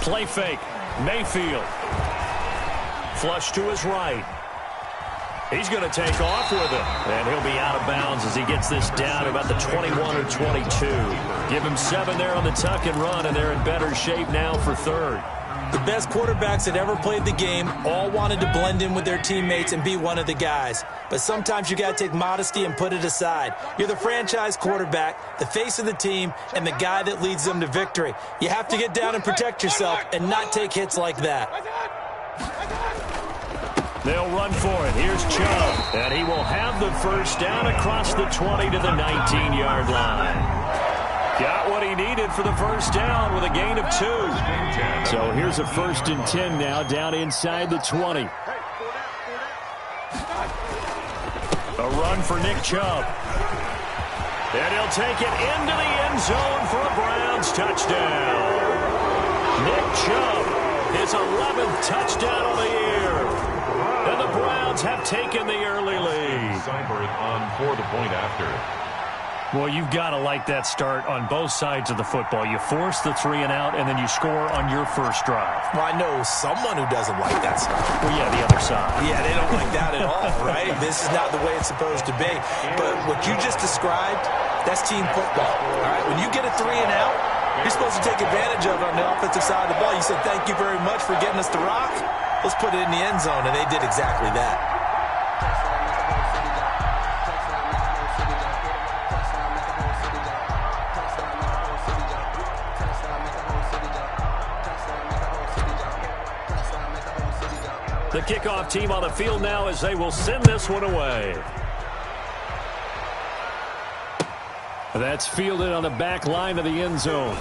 Play fake. Mayfield. Flush to his right. He's going to take off with it. And he'll be out of bounds as he gets this down to about the 21 or 22. Give him 7 there on the tuck and run, and they're in better shape now for third. The best quarterbacks that ever played the game all wanted to blend in with their teammates and be one of the guys. But sometimes you got to take modesty and put it aside. You're the franchise quarterback, the face of the team, and the guy that leads them to victory. You have to get down and protect yourself and not take hits like that. They'll run for it. Here's Chubb. And he will have the first down across the 20 to the 19-yard line. Got what he needed for the first down with a gain of 2. So here's a 1st and 10 now down inside the 20. A run for Nick Chubb. And he'll take it into the end zone for a Browns touchdown. Nick Chubb, his 11th touchdown of the year. And the Browns have taken the early lead. Seibert on for the point after. Well, you've got to like that start on both sides of the football. You force the 3 and out, and then you score on your first drive. Well, I know someone who doesn't like that stuff. Well, yeah, the other side. Yeah, they don't like that at all, right? This is not the way it's supposed to be. But what you just described, that's team football, all right? When you get a 3 and out, you're supposed to take advantage of it on the offensive side of the ball. You said, thank you very much for getting us the rock. Let's put it in the end zone, and they did exactly that. The kickoff team on the field now as they will send this one away. That's fielded on the back line of the end zone.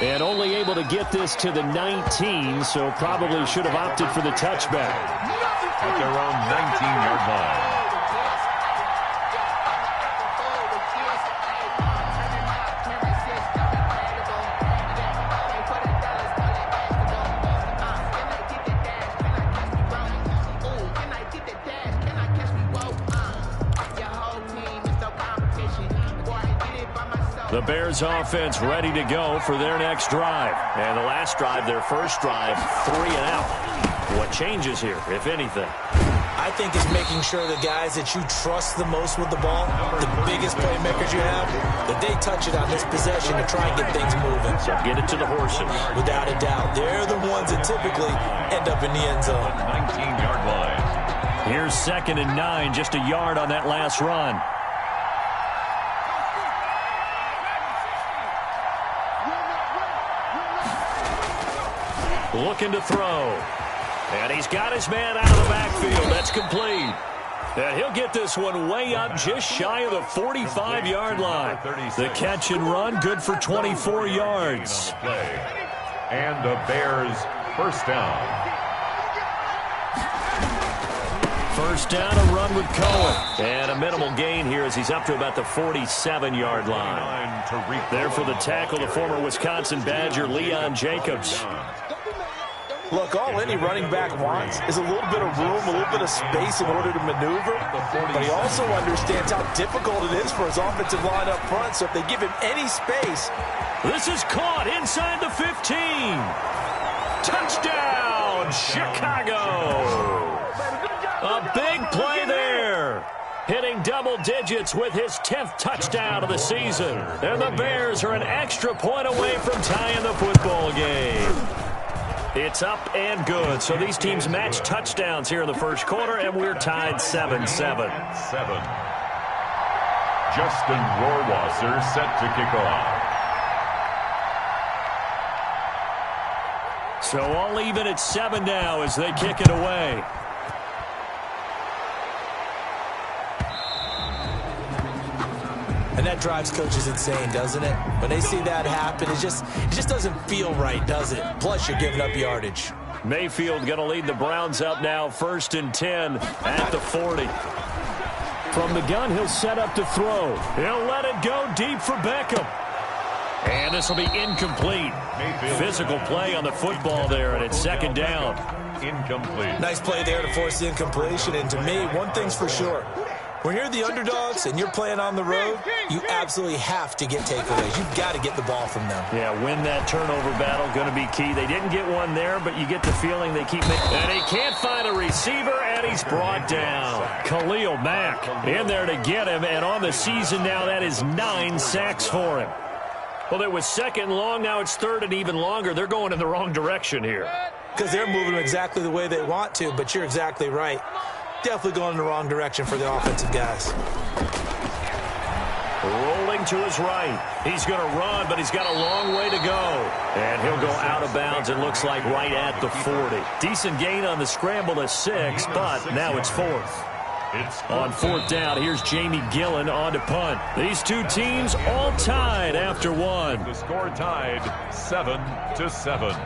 And only able to get this to the 19, so probably should have opted for the touchback. At their own 19-yard line. The Bears offense ready to go for their next drive. And the last drive, their first drive, 3 and out. What changes here, if anything? I think it's making sure the guys that you trust the most with the ball, the biggest playmakers you have, that they touch it on this possession to try and get things moving. So get it to the horses. Without a doubt. They're the ones that typically end up in the end zone. 19-yard line. Here's 2nd and 9, just a yard on that last run. Looking to throw. And he's got his man out of the backfield. That's complete. And he'll get this one way up just shy of the 45-yard line. The catch and run, good for 24 yards. And the Bears first down. First down, a run with Cohen. And a minimal gain here as he's up to about the 47-yard line. There for the tackle, the former Wisconsin Badger, Leon Jacobs. Look, all any running back wants is a little bit of room, a little bit of space in order to maneuver. But he also understands how difficult it is for his offensive line up front. So if they give him any space. This is caught inside the 15. Touchdown, Chicago. A big play there. Hitting double digits with his 10th touchdown of the season. And the Bears are an extra point away from tying the football game. It's up and good. So these teams match touchdowns here in the first quarter, and we're tied 7-7. Justin Rohrwasser set to kick off. So all even at 7 now as they kick it away. And that drives coaches insane, doesn't it? When they see that happen, it just doesn't feel right, does it? Plus, you're giving up yardage. Mayfield going to lead the Browns up now, 1st and 10 at the 40. From the gun, he'll set up to throw. He'll let it go deep for Beckham. And this will be incomplete. Physical play on the football there, and it's 2nd down. Incomplete. Nice play there to force the incompletion. And to me, one thing's for sure. When you're the underdogs and you're playing on the road, you absolutely have to get takeaways. You've got to get the ball from them. Yeah, win that turnover battle, going to be key. They didn't get one there, but you get the feeling they keep making. And he can't find a receiver, and he's brought down. Khalil Mack in there to get him, and on the season now, that is 9 sacks for him. Well, it was second and long. Now it's third and even longer. They're going in the wrong direction here. Because they're moving exactly the way they want to, but you're exactly right. Definitely going in the wrong direction for the offensive guys. Rolling to his right. He's going to run, but he's got a long way to go. And he'll go out of bounds, it looks like, right at the 40. Decent gain on the scramble to 6, but now it's fourth. On fourth down, here's Jamie Gillen on to punt. These two teams all tied after one. The score tied 7-7.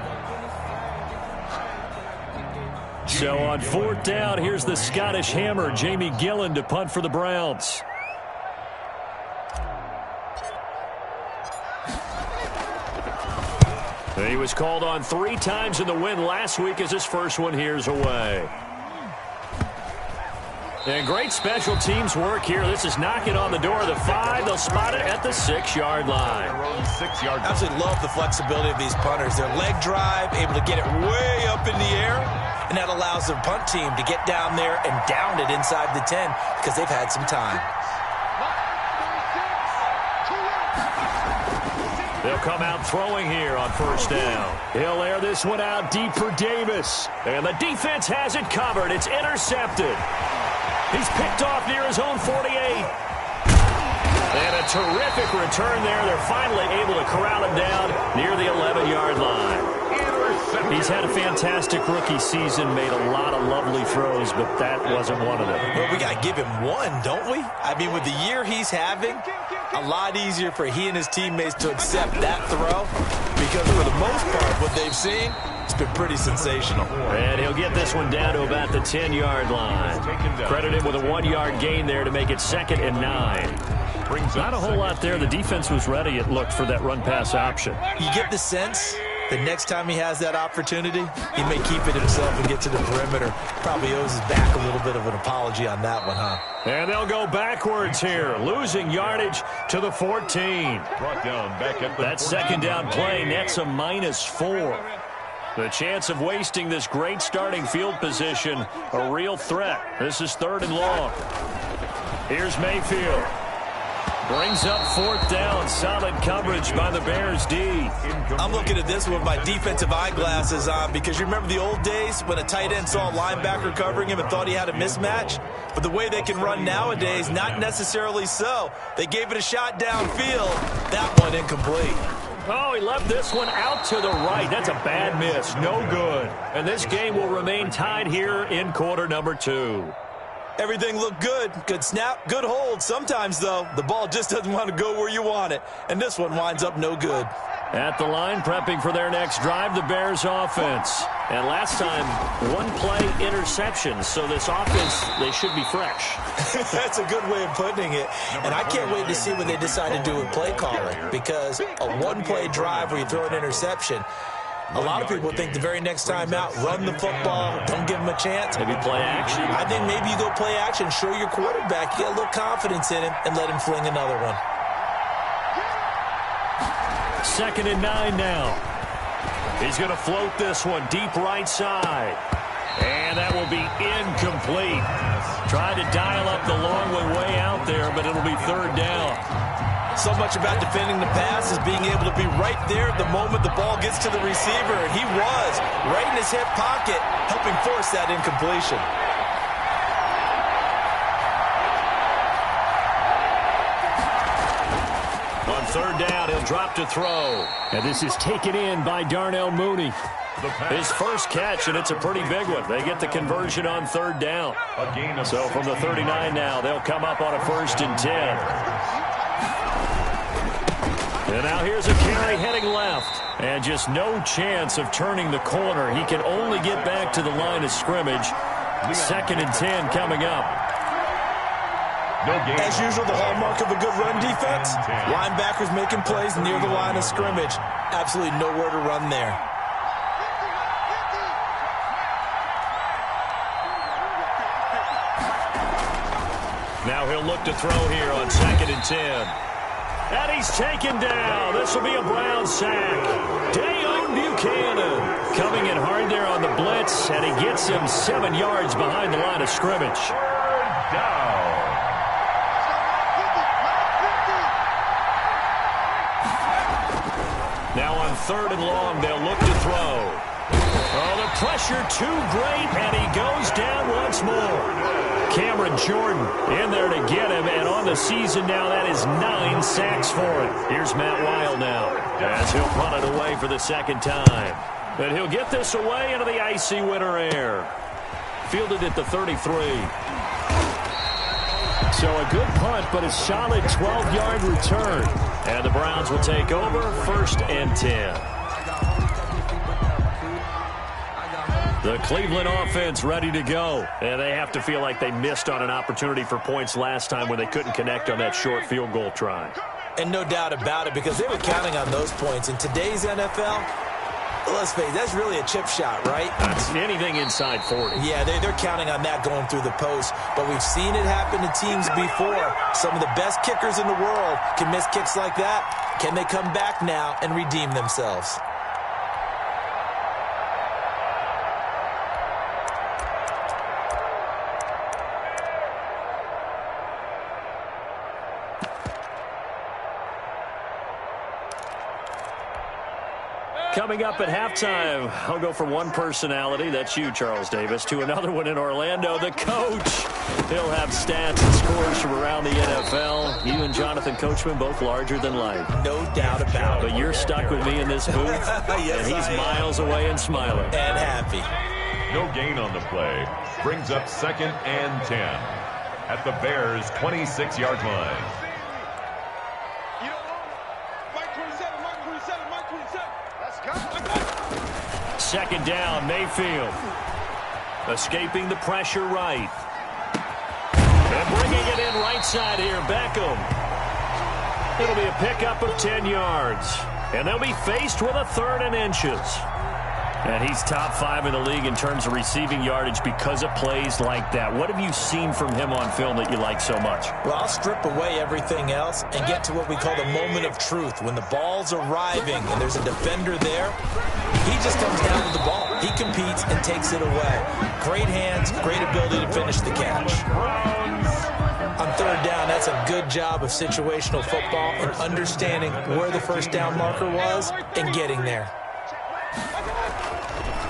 So on fourth down, here's the Scottish Hammer, Jamie Gillen, to punt for the Browns. He was called on 3 times in the win last week as his first one here's away. And great special teams work here. This is knocking on the door of the 5. They'll spot it at the 6-yard line. Absolutely love the flexibility of these punters. Their leg drive, able to get it way up in the air, and that allows the punt team to get down there and down it inside the 10 because they've had some time. They'll come out throwing here on first down. He'll air this one out deep for Davis. And the defense has it covered. It's intercepted. He's picked off near his own 48. And a terrific return there. They're finally able to corral him down near the 11-yard line. He's had a fantastic rookie season, made a lot of lovely throws, but that wasn't one of them. Well, we got to give him one, don't we? I mean, with the year he's having, a lot easier for he and his teammates to accept that throw because for the most part, what they've seen, it's been pretty sensational. And he'll get this one down to about the 10-yard line. Credit him with a 1-yard gain there to make it 2nd and 9. Not a whole lot there. The defense was ready, it looked, for that run-pass option. You get the sense the next time he has that opportunity, he may keep it himself and get to the perimeter. Probably owes his back a little bit of an apology on that one, huh? And they'll go backwards here, losing yardage to the 14. Brought down back at the that 14. Second down play nets a -4. The chance of wasting this great starting field position, a real threat. This is 3rd and long. Here's Mayfield. Brings up 4th down. Solid coverage by the Bears D. I'm looking at this with my defensive eyeglasses on because you remember the old days when a tight end saw a linebacker covering him and thought he had a mismatch? But the way they can run nowadays, not necessarily so. They gave it a shot downfield. That one incomplete. Oh, he left this one out to the right. That's a bad miss. No good. And this game will remain tied here in quarter number 2. Everything looked good. Good snap, good hold. Sometimes, though, the ball just doesn't want to go where you want it. And this one winds up no good. At the line, prepping for their next drive, the Bears offense. And last time, 1-play interception. So this offense, they should be fresh. That's a good way of putting it. And I can't wait to see what they decide to do with play calling. Because a 1-play drive where you throw an interception, a lot of people think the very next time out, run the football, don't give him a chance. Maybe play action. I think maybe you go play action, show your quarterback, you get a little confidence in him, and let him fling another one. 2nd and 9 now. He's going to float this one deep right side. And that will be incomplete. Tried to dial up the long way out there, but it'll be 3rd down. So much about defending the pass is being able to be right there at the moment the ball gets to the receiver. And he was right in his hip pocket, helping force that incompletion. On 3rd down, he'll drop to throw. And this is taken in by Darnell Mooney. His first catch, and it's a pretty big one. They get the conversion on 3rd down. So from the 39 now, they'll come up on a 1st and 10. And now here's a carry heading left. And just no chance of turning the corner. He can only get back to the line of scrimmage. 2nd and 10 coming up. As usual, the hallmark of a good run defense, linebackers making plays near the line of scrimmage. Absolutely nowhere to run there. Now he'll look to throw here on 2nd and 10. And he's taken down. This will be a Brown sack. Dayon Buchanan coming in hard there on the blitz, and he gets him 7 yards behind the line of scrimmage. Third down. Now on 3rd and long, they'll look to throw. Oh, the pressure too great, and he goes down once more. Cameron Jordan in there to get him, and on the season now, that is 9 sacks for him. Here's Matt Weil now, as he'll punt it away for the 2nd time. And he'll get this away into the icy winter air. Fielded at the 33. So a good punt, but a solid 12-yard return. And the Browns will take over 1st and 10. The Cleveland offense ready to go. And they have to feel like they missed on an opportunity for points last time when they couldn't connect on that short field goal try. And no doubt about it, because they were counting on those points. In today's NFL, let's face it, that's really a chip shot, right? That's anything inside 40. Yeah, they're counting on that going through the post. But we've seen it happen to teams before. Some of the best kickers in the world can miss kicks like that. Can they come back now and redeem themselves? Coming up at halftime, I'll go from one personality, that's you, Charles Davis, to another one in Orlando, the coach. He'll have stats and scores from around the NFL. You and Jonathan Coachman, both larger than life. No doubt about it. But you're stuck with me in this booth, yes, and he's miles away and smiling. And happy. No gain on the play. Brings up 2nd and 10 at the Bears' 26-yard line. 2nd down, Mayfield. Escaping the pressure right. And bringing it in right side here, Beckham. It'll be a pickup of 10 yards. And they'll be faced with a 3rd and inches. And he's top 5 in the league in terms of receiving yardage because of plays like that. What have you seen from him on film that you like so much? Well, I'll strip away everything else and get to what we call the moment of truth. When the ball's arriving and there's a defender there, he just comes down with the ball. He competes and takes it away. Great hands, great ability to finish the catch. On 3rd down, that's a good job of situational football and understanding where the 1st down marker was and getting there.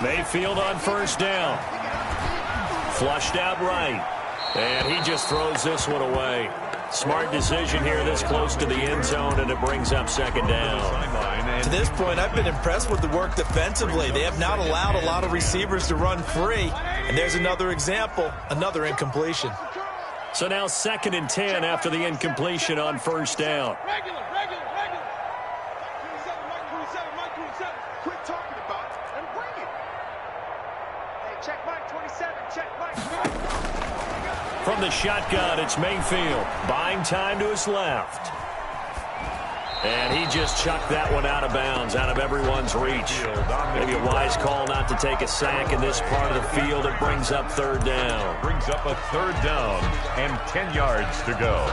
Mayfield on 1st down. Flushed out right. And he just throws this one away. Smart decision here this close to the end zone, and it brings up 2nd down. To this point, I've been impressed with the work defensively. They have not allowed a lot of receivers to run free. And there's another example, another incompletion. So now 2nd and 10 after the incompletion on 1st down. From the shotgun, it's Mayfield. Buying time to his left. And he just chucked that one out of bounds, out of everyone's reach. Maybe a wise call not to take a sack in this part of the field. It brings up 3rd down. Brings up a 3rd down and 10 yards to go.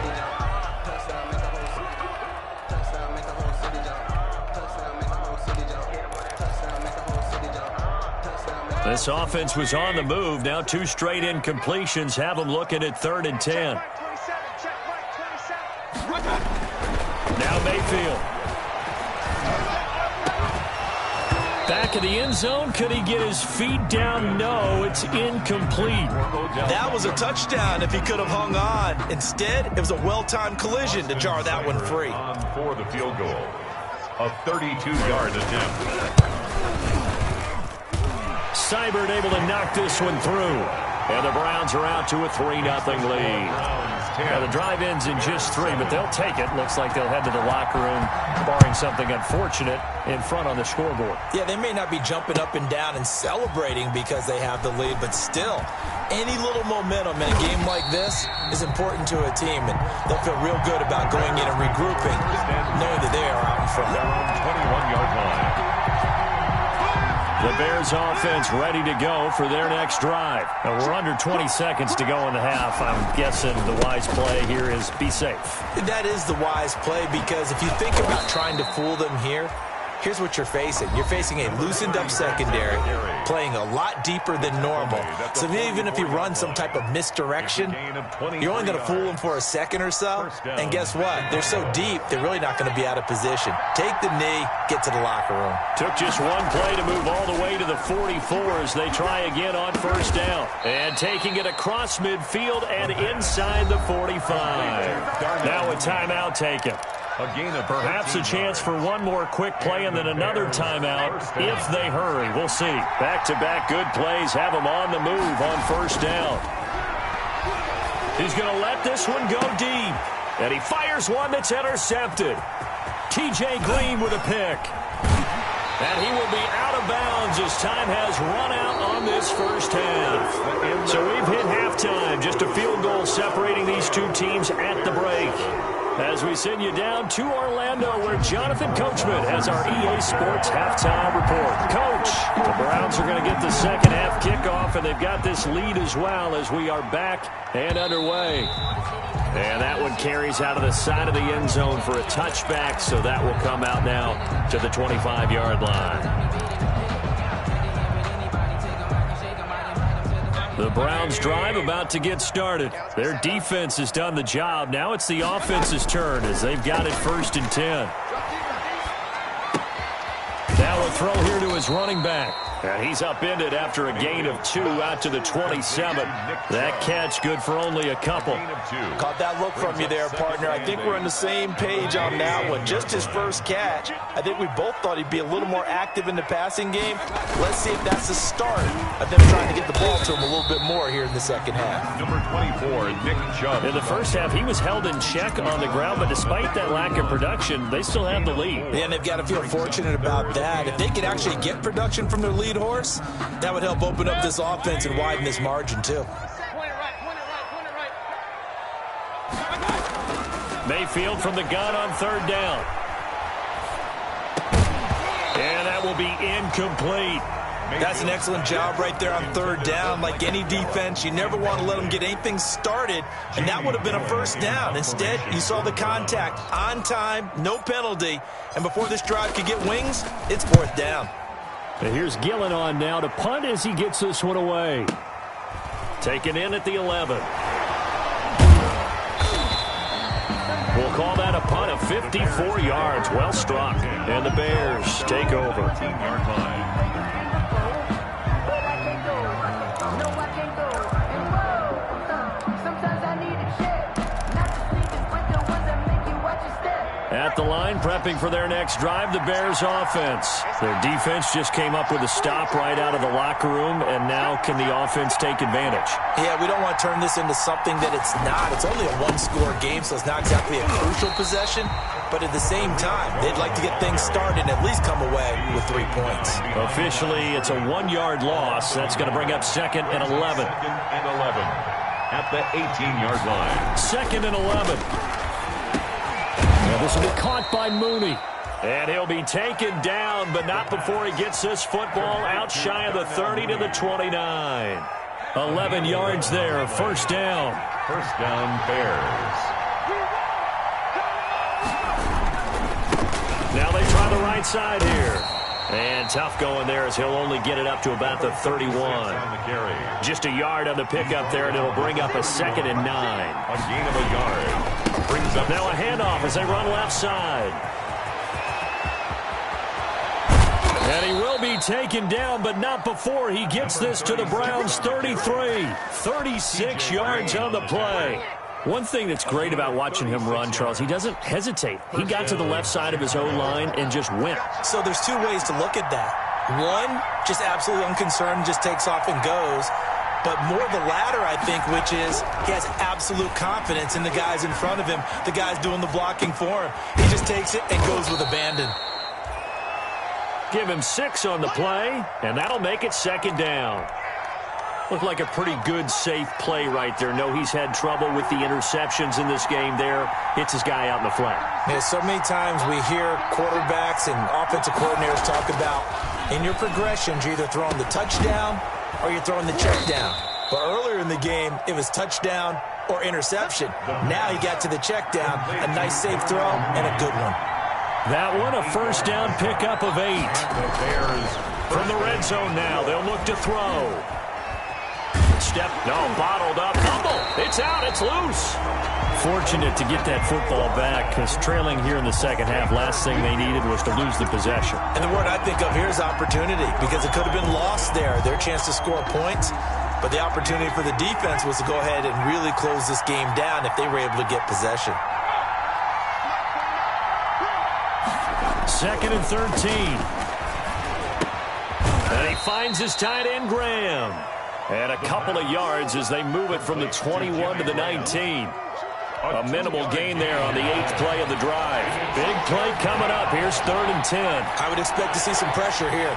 This offense was on the move. Now 2 straight incompletions have them looking at 3rd and 10. Now Mayfield. Back in the end zone. Could he get his feet down? No, it's incomplete. That was a touchdown if he could have hung on. Instead, it was a well-timed collision to jar that one free. On for the field goal. A 32-yard attempt. Seibert able to knock this one through. And the Browns are out to a 3-0 lead. Now the drive ends in just 3, but they'll take it. Looks like they'll head to the locker room, barring something unfortunate in front on the scoreboard. Yeah, they may not be jumping up and down and celebrating because they have the lead, but still, any little momentum in a game like this is important to a team, and they'll feel real good about going in and regrouping, knowing that they are out in front. They're on 21-yard line. The Bears offense ready to go for their next drive. Now, we're under 20 seconds to go in the half. I'm guessing the wise play here is be safe. That is the wise play, because if you think about trying to fool them here, here's what you're facing. You're facing a loosened-up secondary, playing a lot deeper than normal. So even if you run some type of misdirection, you're only going to fool them for a second or so. And guess what? They're so deep, they're really not going to be out of position. Take the knee, get to the locker room. Took just one play to move all the way to the 44 as they try again on first down. And taking it across midfield and inside the 45. Now a timeout taken. Perhaps a chance for one more quick play and then another timeout if they hurry. We'll see. Back-to-back good plays have them on the move on first down. He's going to let this one go deep. And he fires one that's intercepted. T.J. Green with a pick. And he will be out of bounds as time has run out on this first half. So we've hit halftime. Just a field goal separating these two teams at the break. As we send you down to Orlando, where Jonathan Coachman has our EA Sports halftime report. Coach, the Browns are going to get the second half kickoff, and they've got this lead as well as we are back and underway. And that one carries out of the side of the end zone for a touchback, so that will come out now to the 25-yard line. The Browns drive about to get started. Their defense has done the job. Now it's the offense's turn as they've got it 1st and 10. Now a throw here to his running back. And he's upended after a gain of 2 out to the 27. That catch good for only a couple. Caught that look from you there, partner. I think we're on the same page on that one. Just his first catch. I think we both thought he'd be a little more active in the passing game. Let's see if that's the start of them trying to get the ball to him a little bit more here in the second half. Number 24, Nick Chubb. In the first half, he was held in check on the ground, but despite that lack of production, they still have the lead. Yeah, and they've got to feel fortunate about that. If they could actually get production from their lead horse, that would help open up this offense and widen this margin too. Mayfield from the gun on 3rd down. And that will be incomplete. That's an excellent job right there on 3rd down. Like any defense, you never want to let them get anything started, and that would have been a first down. Instead, you saw the contact on time, no penalty, and before this drive could get wings, it's 4th down. And here's Gillen on now to punt as he gets this one away. Taken in at the 11. We'll call that a punt of 54 yards. Well struck. And the Bears take over. 15-yard line. At the line, prepping for their next drive, the Bears offense. Their defense just came up with a stop right out of the locker room, and now can the offense take advantage? Yeah, we don't want to turn this into something that it's not. It's only a one-score game, so it's not exactly a crucial possession. But at the same time, they'd like to get things started and at least come away with 3 points. Officially, it's a 1-yard loss. That's going to bring up 2nd and 11. 2nd and 11 at the 18-yard line. 2nd and 11. Now this will be caught by Mooney. And he'll be taken down, but not before he gets this football out shy of the 30 to the 29. 11 yards there, 1st down. 1st down, Bears. Now they try the right side here. And tough going there as he'll only get it up to about the 31. Just a yard on the pickup there, and it'll bring up a 2nd and 9. A gain of a yard. Brings up now a handoff as they run left side. And he will be taken down, but not before he gets this to the Browns' 33. 36 yards on the play. One thing that's great about watching him run, Charles, he doesn't hesitate. He got to the left side of his O-line and just went. So there's 2 ways to look at that. One, just absolutely unconcerned, just takes off and goes. But more the latter, I think, which is he has absolute confidence in the guys in front of him, the guys doing the blocking for him. He just takes it and goes with abandon. Give him 6 on the play, and that'll make it 2nd down. Looked like a pretty good, safe play right there. No, he's had trouble with the interceptions in this game there. Hits his guy out in the flat. Yeah, so many times we hear quarterbacks and offensive coordinators talk about in your progressions, you're either throwing the touchdown or you're throwing the check down. But earlier in the game, it was touchdown or interception. Now he got to the check down, a nice safe throw, and a good one. That one, a first down pickup of 8. The Bears from the red zone now. They'll look to throw. Bottled up. Fumble. It's out. It's loose. Fortunate to get that football back because trailing here in the second half, last thing they needed was to lose the possession. And the word I think of here is opportunity because it could have been lost there. Their chance to score points. But the opportunity for the defense was to go ahead and really close this game down if they were able to get possession. 2nd and 13. And he finds his tight end, Graham. And a couple of yards as they move it from the 21 to the 19. A minimal gain there on the 8th play of the drive. Big play coming up. Here's 3rd and 10. I would expect to see some pressure here.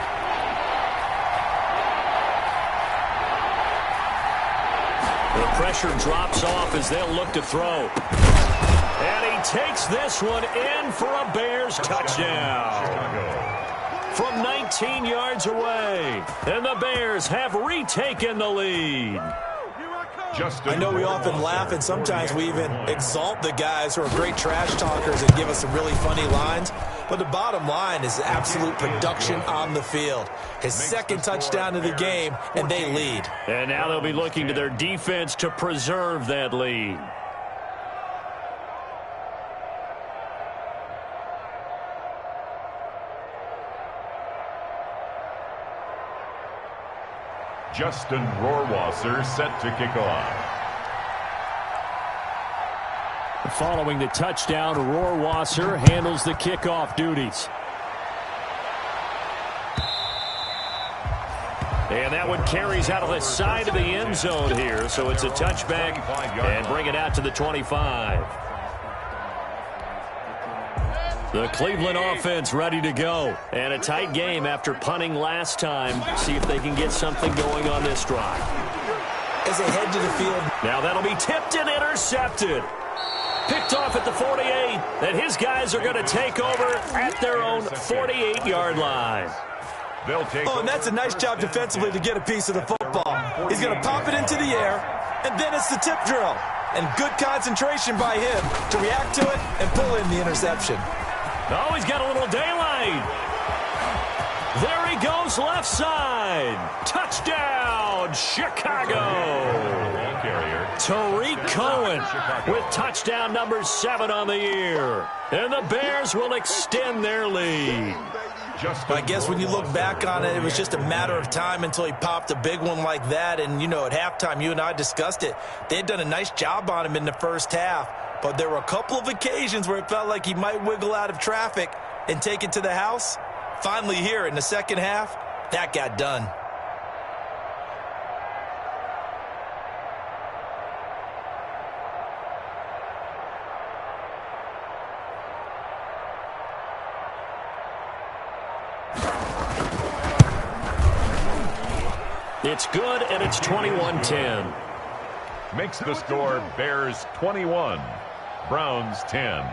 The pressure drops off as they'll look to throw. And he takes this one in for a Bears touchdown. From 19 yards away. And the Bears have retaken the lead. I know we often laugh and sometimes we even exalt the guys who are great trash talkers and give us some really funny lines. But the bottom line is absolute production on the field. His 2nd touchdown of the game, and they lead. And now they'll be looking to their defense to preserve that lead. Justin Rohrwasser set to kick off. Following the touchdown, Rohrwasser handles the kickoff duties. And that one carries out of the side of the end zone here, so it's a touchback and bring it out to the 25. The Cleveland offense ready to go. And a tight game after punting last time. See if they can get something going on this drive. As they head to the field. Now that'll be tipped and intercepted. Picked off at the 48. And his guys are going to take over at their own 48-yard line. And that's a nice job defensively to get a piece of the football. He's going to pop it into the air, and then it's the tip drill. And good concentration by him to react to it and pull in the interception. Oh, he's got a little daylight. There he goes, left side. Touchdown, Chicago. Tariq Cohen with touchdown number 7 on the year. And the Bears will extend their lead. I guess when you look back on it, it was just a matter of time until he popped a big one like that. And, you know, at halftime, you and I discussed it. They had done a nice job on him in the first half. But there were a couple of occasions where it felt like he might wiggle out of traffic and take it to the house. Finally here in the second half, that got done. It's good, and it's 21-10. Makes the score Bears 21, Browns 10.